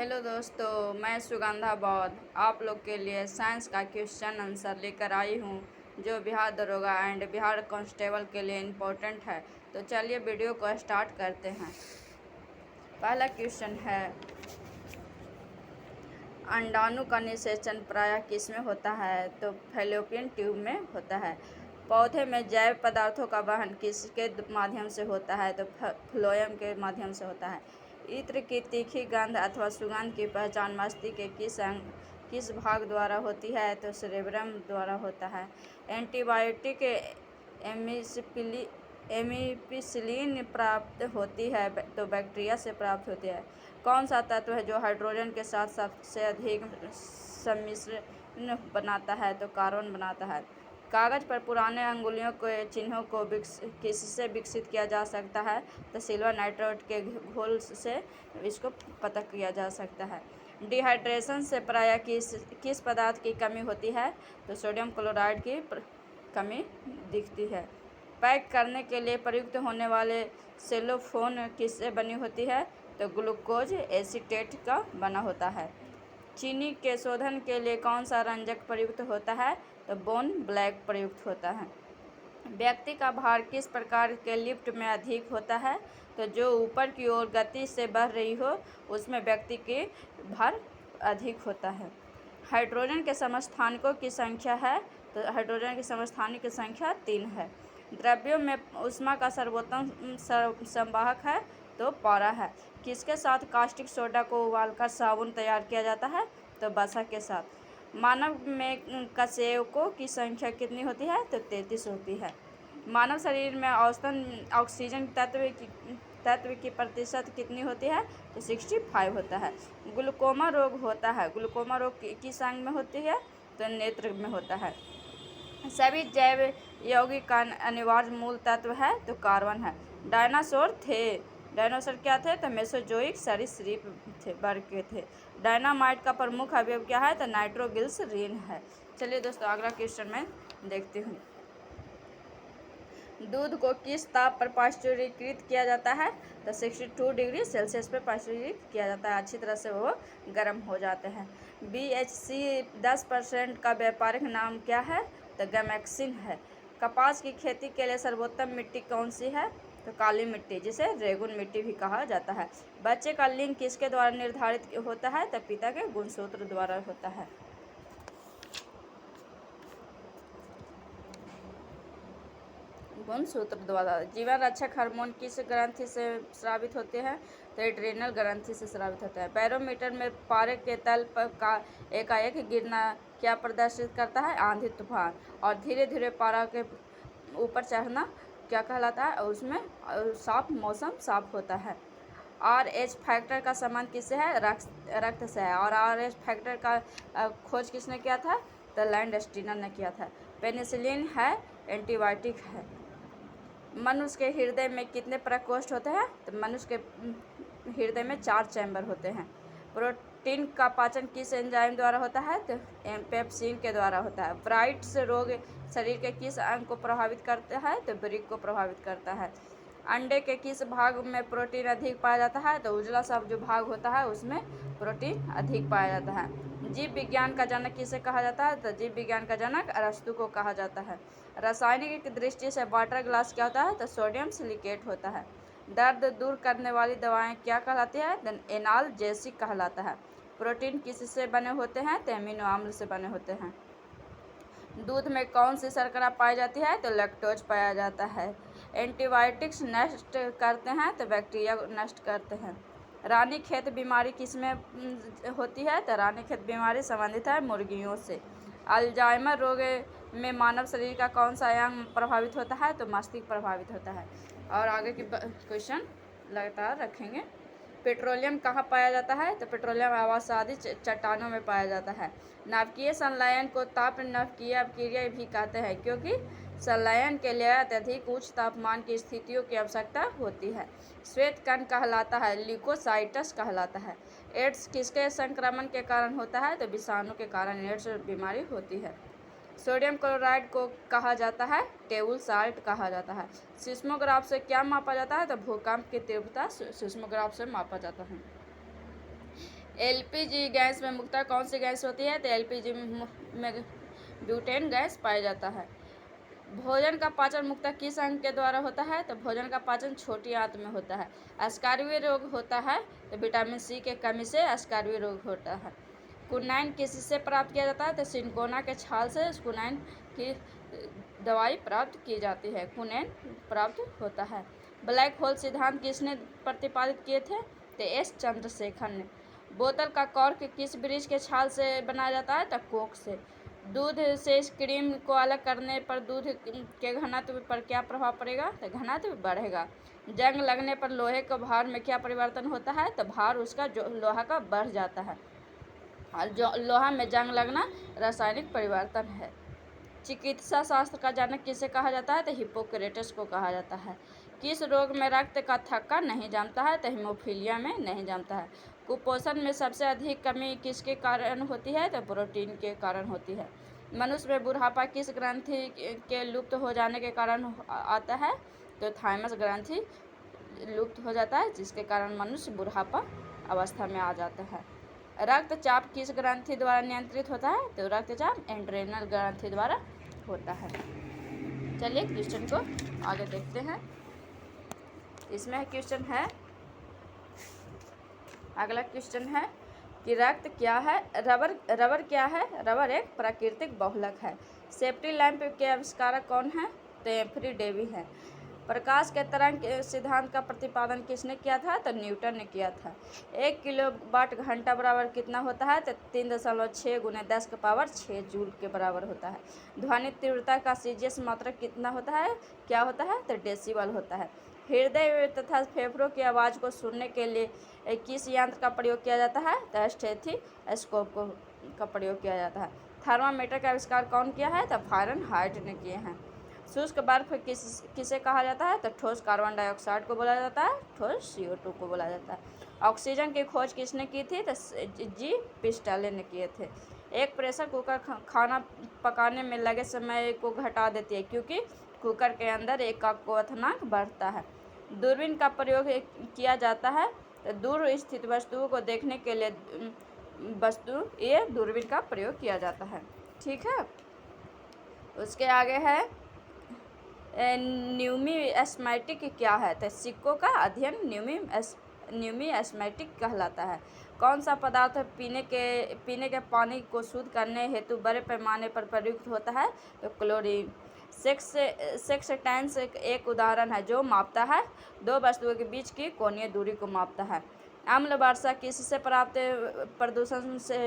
Hello दोस्तों, मैं सुगंधा बौद्ध आप लोग के लिए साइंस का क्वेश्चन आंसर लेकर आई हूँ जो बिहार दरोगा एंड बिहार कांस्टेबल के लिए इम्पोर्टेंट है। तो चलिए वीडियो को स्टार्ट करते हैं। पहला क्वेश्चन है, अंडाणु का निषेचन प्रायः किस में होता है? तो फैलोपियन ट्यूब में होता है। पौधे में जैव पदार्थों का वहन किसके माध्यम से होता है? तो फ्लोएम के माध्यम से होता है। इत्र की तीखी गंध अथवा सुगंध की पहचान मस्तिष्क के किस भाग द्वारा होती है? तो सेरेब्रम द्वारा होता है। एंटीबायोटिक एमिपिसिलिन प्राप्त होती है तो बैक्टीरिया से प्राप्त होती है। कौन सा तत्व है जो हाइड्रोजन के साथ सबसे अधिक सम्मिश्रण बनाता है? तो कार्बन बनाता है। कागज पर पुराने अंगुलियों के चिन्हों को किससे विकसित किया जा सकता है? तो सिल्वर नाइट्रेट के घोल से इसको पता किया जा सकता है। डिहाइड्रेशन से प्रायः किस पदार्थ की कमी होती है? तो सोडियम क्लोराइड की कमी दिखती है। पैक करने के लिए प्रयुक्त होने वाले सेलोफोन किससे बनी होती है? तो ग्लूकोज एसीटेट का बना होता है। चीनी के शोधन के लिए कौन सा रंजक प्रयुक्त होता है? तो बोन ब्लैक प्रयुक्त होता है। व्यक्ति का भार किस प्रकार के लिफ्ट में अधिक होता है? तो जो ऊपर की ओर गति से बढ़ रही हो उसमें व्यक्ति के भार अधिक होता है। हाइड्रोजन के समस्थानिकों की संख्या है? तो हाइड्रोजन के समस्थानिक की संख्या 3 है। द्रव्यों में ऊष्मा का सर्वोत्तम संवाहक है? तो पारा है। किसके साथ कास्टिक सोडा को उबालकर साबुन तैयार किया जाता है? तो वसा के साथ। मानव में कशेरुकों की संख्या कितनी होती है? तो 33 होती है। मानव शरीर में औसतन ऑक्सीजन तत्व की प्रतिशत कितनी होती है? तो 65 होता है। ग्लूकोमा रोग होता है, ग्लूकोमा रोग किस अंग में होती है? तो नेत्र में होता है। सभी जैव यौगिक का अनिवार्य मूल तत्व है? तो कार्बन है। डायनासोर क्या थे? तो मेसोजोइक सरीसृप थे, वर्ग के थे। डायनामाइट का प्रमुख अवयव क्या है? तो नाइट्रोग्लिसरीन है। चलिए दोस्तों, अगला क्वेश्चन मैं देखती हूँ। दूध को किस ताप पर पाश्चुरीकृत किया जाता है? तो 62 डिग्री सेल्सियस पर पाश्चुरीकृत किया जाता है। अच्छी तरह से वो गर्म हो जाते हैं। BHC 10% का व्यापारिक नाम क्या है? तो गैमेक्सिन है। कपास की खेती के लिए सर्वोत्तम मिट्टी कौन सी है? तो काली मिट्टी, जिसे रेगुन मिट्टी भी कहा जाता है। बच्चे का लिंग किसके द्वारा निर्धारित होता है? तो पिता के गुणसूत्र द्वारा होता है। गुणसूत्र द्वारा। जीवन रक्षक हार्मोन किस ग्रंथि से स्रावित होते हैं? तो एड्रेनल ग्रंथि से स्रावित होता है। बैरोमीटर में पारे के तल पर का एकाएक गिरना क्या प्रदर्शित करता है? आंधी तूफान। और धीरे धीरे पारा के ऊपर चढ़ना क्या कहलाता है? उसमें साफ मौसम साफ होता है। RH फैक्टर का संबंध किससे है? रक्त से है। और RH फैक्टर का खोज किसने किया था? तो लैंडस्टीनर ने किया था। पेनिसिलिन है, एंटीबायोटिक है। मनुष्य के हृदय में कितने प्रकोष्ठ होते हैं? तो मनुष्य के हृदय में 4 चैम्बर होते हैं। प्रोटीन का पाचन किस एंजाइम द्वारा होता है? तो पेप्सिन के द्वारा होता है। ब्राइट्स रोग शरीर के किस अंग को प्रभावित करता है? तो वृक्क को प्रभावित करता है। अंडे के किस भाग में प्रोटीन अधिक पाया जाता है? तो उजला सा जो भाग होता है उसमें प्रोटीन अधिक पाया जाता है। जीव विज्ञान का जनक किसे कहा जाता है? तो जीव विज्ञान का जनक अरस्तु को कहा जाता है। रासायनिक दृष्टि से वाटर ग्लास क्या होता है? तो सोडियम सिलिकेट होता है। दर्द दूर करने वाली दवाएं क्या कहलाती है? एनाल्जेसिक कहलाता है। प्रोटीन किससे बने होते हैं? तो एमिनो अम्ल से बने होते हैं। दूध में कौन सी शर्करा पाई जाती है? तो लैक्टोज पाया जाता है। एंटीबायोटिक्स नष्ट करते हैं? तो बैक्टीरिया नष्ट करते हैं। रानीखेत बीमारी किसमें होती है? तो रानीखेत बीमारी संबंधित है मुर्गियों से। अल्जाइमर रोग में मानव शरीर का कौन सा अंग प्रभावित होता है? तो मस्तिष्क प्रभावित होता है। और आगे की क्वेश्चन लगातार रखेंगे। पेट्रोलियम कहाँ पाया जाता है? तो पेट्रोलियम आवासादी चट्टानों में पाया जाता है। नाभिकीय संलयन को ताप नाभिकीय अपक्रिया भी कहते हैं क्योंकि संलयन के लिए अत्यधिक उच्च तापमान की स्थितियों की आवश्यकता होती है। श्वेत कण कहलाता है, ल्यूकोसाइटस कहलाता है। एड्स किसके संक्रमण के कारण होता है? तो विषाणु के कारण एड्स बीमारी होती है। सोडियम क्लोराइड को कहा जाता है टेबल साल्ट कहा जाता है। सिस्मोग्राफ से क्या मापा जाता है? तो भूकंप की तीव्रता सिस्मोग्राफ से मापा जाता है। एलपीजी गैस में मुख्यतः कौन सी गैस होती है? तो एलपीजी में ब्यूटेन गैस पाया जाता है। भोजन का पाचन मुख्यतः किस अंग के द्वारा होता है? तो भोजन का पाचन छोटी आंत में होता है। अस्कार्बीय रोग होता है तो विटामिन सी के कमी से अस्कार्बीय रोग होता है। क्विनाइन किससे प्राप्त किया जाता है? तो सिनकोना के छाल से क्विनाइन की दवाई प्राप्त की जाती है, क्विनाइन प्राप्त होता है। ब्लैक होल सिद्धांत किसने प्रतिपादित किए थे? तो एस चंद्रशेखर ने। बोतल का कॉर्क किस वृक्ष के छाल से बनाया जाता है? तो कोक से। दूध से इस क्रीम को अलग करने पर दूध के घनत्व पर क्या प्रभाव पड़ेगा? तो घनत्व बढ़ेगा। जंग लगने पर लोहे के भार में क्या परिवर्तन होता है? तो भार उसका जो लोहा का बढ़ जाता है। और जो लोहा में जंग लगना रासायनिक परिवर्तन है। चिकित्सा शास्त्र का जनक किसे कहा जाता है? तो हिप्पोक्रेटस को कहा जाता है। किस रोग में रक्त का थक्का नहीं जमता है? तो हीमोफीलिया में नहीं जमता है। कुपोषण में सबसे अधिक कमी किसके कारण होती है? तो प्रोटीन के कारण होती है। मनुष्य में बुढ़ापा किस ग्रंथि के लुप्त हो जाने के कारण आता है? तो थाइमस ग्रंथि लुप्त हो जाता है, जिसके कारण मनुष्य बुढ़ापा अवस्था में आ जाता है। रक्तचाप किस ग्रंथि द्वारा नियंत्रित होता है? तो रक्तचाप एड्रेनल ग्रंथि द्वारा होता है। चलिए क्वेश्चन को आगे देखते हैं। इसमें क्वेश्चन है, अगला क्वेश्चन है कि रक्त क्या है? रबर क्या है? रबर एक प्राकृतिक बहुलक है। सेफ्टी लैंप के आविष्कारक कौन है? तो एम्फ्री डेवी है। प्रकाश के तरंग सिद्धांत का प्रतिपादन किसने किया था? तो न्यूटन ने किया था। 1 किलोवाट घंटा बराबर कितना होता है? तो 3.6 × 10⁻6 जूल के बराबर होता है। ध्वनि तीव्रता का सीजीएस मात्रक कितना होता है? क्या होता है? तो डेसिबल होता है। हृदय तथा फेफड़ों की आवाज़ को सुनने के लिए किस यंत्र का प्रयोग किया जाता है? तो स्टेथोस्कोप का प्रयोग किया जाता है। थर्मामीटर का आविष्कार कौन किया है? तो फारेनहाइट ने किए हैं। शुष्क बर्फ किसे कहा जाता है? तो ठोस कार्बन डाइऑक्साइड को बोला जाता है, ठोस CO2 को बोला जाता है। ऑक्सीजन की खोज किसने की थी? तो जी पिस्टले ने किए थे। एक प्रेशर कुकर खाना पकाने में लगे समय को घटा देती है, क्योंकि कुकर के अंदर एक का क्वथनांक बढ़ता है। दूरबीन का प्रयोग किया जाता है तो दूर स्थित वस्तुओं को देखने के लिए ये दूरबीन का प्रयोग किया जाता है। ठीक है, उसके आगे है न्यूमिस्मैटिक क्या है? तो सिक्कों का अध्ययन न्यूमिस्मैटिक कहलाता है। कौन सा पदार्थ पीने के पानी को शुद्ध करने हेतु बड़े पैमाने पर प्रयुक्त होता है? तो क्लोरीन। सेक्सटेंस एक उदाहरण है जो मापता है दो वस्तुओं के बीच की कोणीय दूरी को मापता है। अम्ल वर्षा किससे प्राप्त प्रदूषण से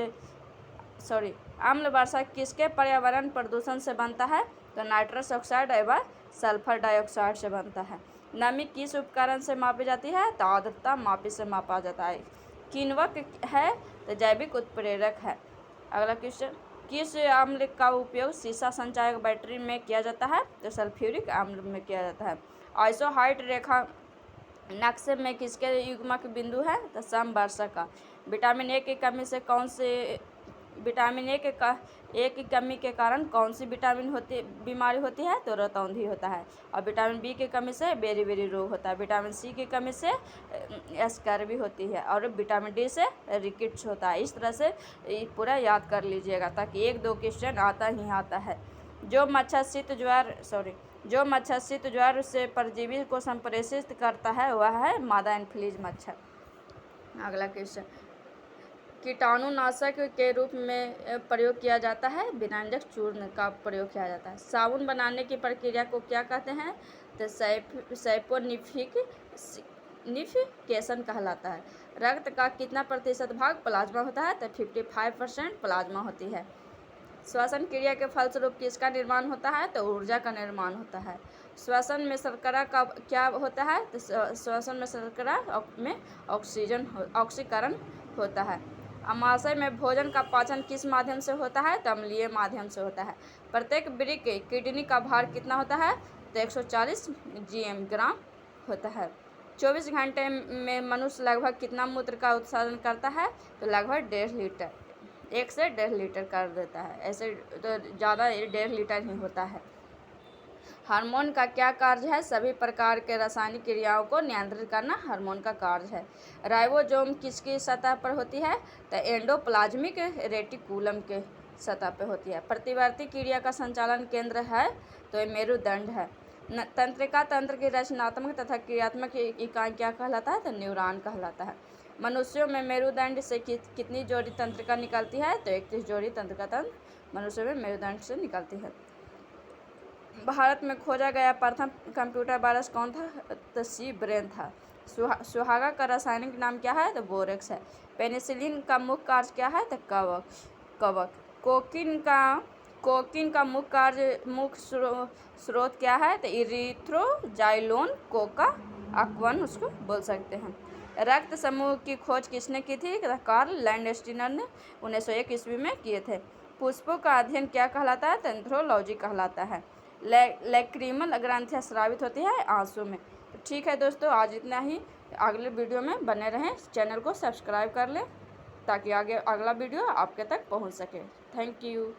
अम्ल वर्षा किसके पर्यावरण प्रदूषण से बनता है? तो नाइट्रस ऑक्साइड एवं सल्फर डाइऑक्साइड से बनता है। नमी किस उपकरण से मापी जाती है? तो आर्द्रता मापी से मापा जाता है। किण्वक है तो जैविक उत्प्रेरक है। अगला क्वेश्चन, किस अम्ल का उपयोग सीसा संचायक बैटरी में किया जाता है? तो सल्फ्यूरिक अम्ल में किया जाता है। आइसोहाइट रेखा नक्शे में किसके युग्मक बिंदु है? तो समवर्षक का। विटामिन ए की कमी से विटामिन ए की कमी के कारण कौन सी बीमारी होती है? तो रतौंधी होता है। और विटामिन बी की कमी से बेरी रोग होता है। विटामिन सी की कमी से स्कर्वी होती है। और विटामिन डी से रिकेट्स होता है। इस तरह से पूरा याद कर लीजिएगा, ताकि 1-2 क्वेश्चन आता है। जो मच्छर शीत ज्वर से परजीवी को संप्रेषित करता है वह है मादा एनोफिलीज मच्छर। अगला क्वेश्चन, कीटाणुनाशक के रूप में प्रयोग किया जाता है, विनाशक चूर्ण का प्रयोग किया जाता है। साबुन बनाने की प्रक्रिया को क्या कहते हैं? तो सैपोनिफिकेशन कहलाता है। रक्त का कितना प्रतिशत भाग प्लाज्मा होता है? तो 55% प्लाज्मा होती है। श्वसन क्रिया के फलस्वरूप किसका निर्माण होता है? तो ऊर्जा का निर्माण होता है। श्वसन में शर्करा का क्या होता है? तो श्वसन में शर्करा में ऑक्सीकरण होता है। अमाशय में भोजन का पाचन किस माध्यम से होता है? तो अम्लीय माध्यम से होता है। प्रत्येक वृक्क के किडनी का भार कितना होता है? तो 140 ग्राम होता है। 24 घंटे में मनुष्य लगभग कितना मूत्र का उत्सर्जन करता है? तो लगभग 1.5 लीटर, 1 से 1.5 लीटर कर देता है। ऐसे तो ज़्यादा 1.5 लीटर ही होता है। हार्मोन का क्या कार्य है? सभी प्रकार के रासायनिक क्रियाओं को नियंत्रित करना हार्मोन का कार्य है। राइबोसोम किसकी सतह पर होती है? तो एंडोप्लाज्मिक रेटिकुलम के सतह पर होती है। प्रतिवर्ती क्रिया का संचालन केंद्र है तो ये मेरुदंड है। तंत्रिका तंत्र की रचनात्मक तथा क्रियात्मक इकाई क्या कहलाता है? तो न्यूरॉन कहलाता है। मनुष्यों में मेरुदंड से कितनी जोड़ी तंत्रिका निकलती है? तो 31 जोड़ी तंत्रिका तंत्र मनुष्यों में मेरुदंड से निकलती है। भारत में खोजा गया प्रथम कंप्यूटर वायरस कौन था? तो सी ब्रेन था। सुहागा का रासायनिक नाम क्या है? तो बोरेक्स है। पेनिसिलिन का मुख्य कार्य क्या है? तो कवक। कोकीन का मुख्य स्रोत क्या है? तो इरिथ्रोजाइलोन कोका अक्वन उसको बोल सकते हैं। रक्त समूह की खोज किसने की थी? कार्ल लैंडस्टीनर ने 1901 ईस्वी में किए थे। पुष्पों का अध्ययन क्या कहलाता है? एंथ्रोलॉजी कहलाता है। लैक्रिमल ग्रंथियाँ स्रावित होती है आंसू में। तो ठीक है दोस्तों, आज इतना ही। अगले वीडियो में बने रहें, चैनल को सब्सक्राइब कर लें ताकि आगे अगला वीडियो आपके तक पहुंच सके। Thank you.